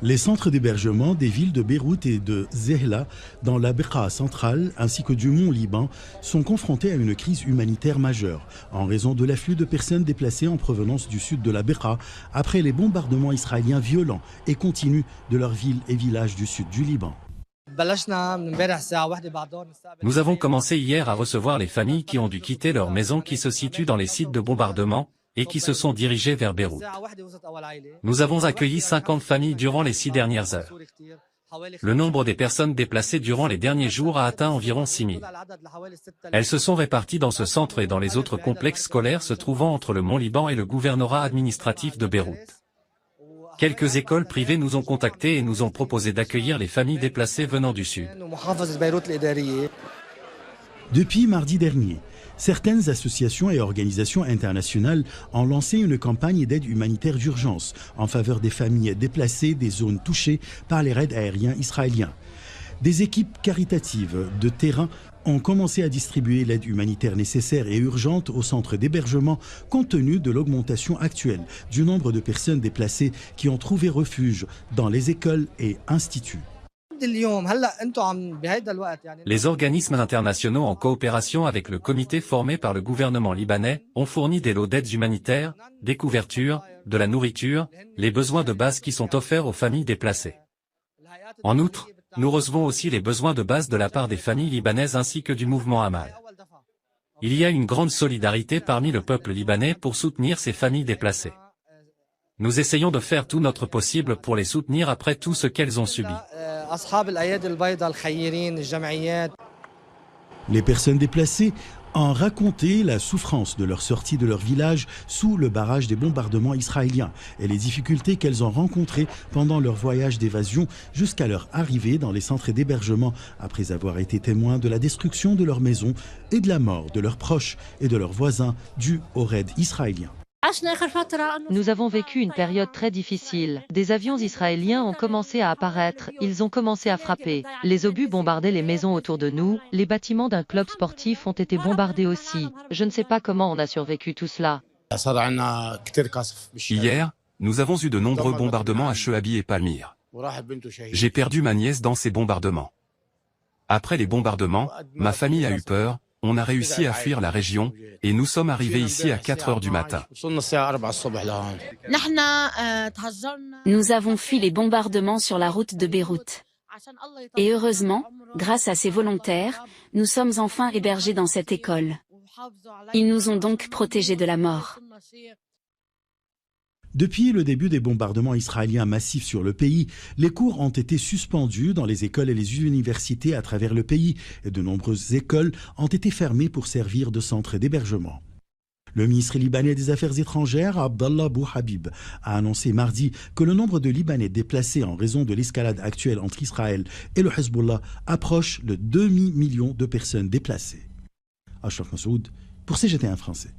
Les centres d'hébergement des villes de Beyrouth et de Zehla, dans la Bekaa centrale, ainsi que du Mont Liban, sont confrontés à une crise humanitaire majeure, en raison de l'afflux de personnes déplacées en provenance du sud de la Bekaa, après les bombardements israéliens violents et continus de leurs villes et villages du sud du Liban. Nous avons commencé hier à recevoir les familles qui ont dû quitter leurs maisons qui se situent dans les sites de bombardement, et qui se sont dirigés vers Beyrouth. Nous avons accueilli 50 familles durant les 6 dernières heures. Le nombre des personnes déplacées durant les derniers jours a atteint environ 6 000. Elles se sont réparties dans ce centre et dans les autres complexes scolaires se trouvant entre le Mont Liban et le gouvernorat administratif de Beyrouth. Quelques écoles privées nous ont contactés et nous ont proposé d'accueillir les familles déplacées venant du sud. Depuis mardi dernier, certaines associations et organisations internationales ont lancé une campagne d'aide humanitaire d'urgence en faveur des familles déplacées des zones touchées par les raids aériens israéliens. Des équipes caritatives de terrain ont commencé à distribuer l'aide humanitaire nécessaire et urgente aux centres d'hébergement compte tenu de l'augmentation actuelle du nombre de personnes déplacées qui ont trouvé refuge dans les écoles et instituts. Les organismes internationaux en coopération avec le comité formé par le gouvernement libanais ont fourni des lots d'aides humanitaires, des couvertures, de la nourriture, les besoins de base qui sont offerts aux familles déplacées. En outre, nous recevons aussi les besoins de base de la part des familles libanaises ainsi que du mouvement Amal. Il y a une grande solidarité parmi le peuple libanais pour soutenir ces familles déplacées. Nous essayons de faire tout notre possible pour les soutenir après tout ce qu'elles ont subi. Les personnes déplacées ont raconté la souffrance de leur sortie de leur village sous le barrage des bombardements israéliens et les difficultés qu'elles ont rencontrées pendant leur voyage d'évasion jusqu'à leur arrivée dans les centres d'hébergement après avoir été témoins de la destruction de leurs maisons et de la mort de leurs proches et de leurs voisins due au raid israélien. Nous avons vécu une période très difficile. Des avions israéliens ont commencé à apparaître, ils ont commencé à frapper. Les obus bombardaient les maisons autour de nous, les bâtiments d'un club sportif ont été bombardés aussi. Je ne sais pas comment on a survécu tout cela. Hier, nous avons eu de nombreux bombardements à Chehabi et Palmyre. J'ai perdu ma nièce dans ces bombardements. Après les bombardements, ma famille a eu peur. On a réussi à fuir la région, et nous sommes arrivés ici à 4 heures du matin. Nous avons fui les bombardements sur la route de Beyrouth. Et heureusement, grâce à ces volontaires, nous sommes enfin hébergés dans cette école. Ils nous ont donc protégés de la mort. Depuis le début des bombardements israéliens massifs sur le pays, les cours ont été suspendus dans les écoles et les universités à travers le pays et de nombreuses écoles ont été fermées pour servir de centres d'hébergement. Le ministre libanais des Affaires étrangères, Abdallah Bouhabib, a annoncé mardi que le nombre de Libanais déplacés en raison de l'escalade actuelle entre Israël et le Hezbollah approche le demi-million de personnes déplacées. Ashraf Massoud pour CGT1 français.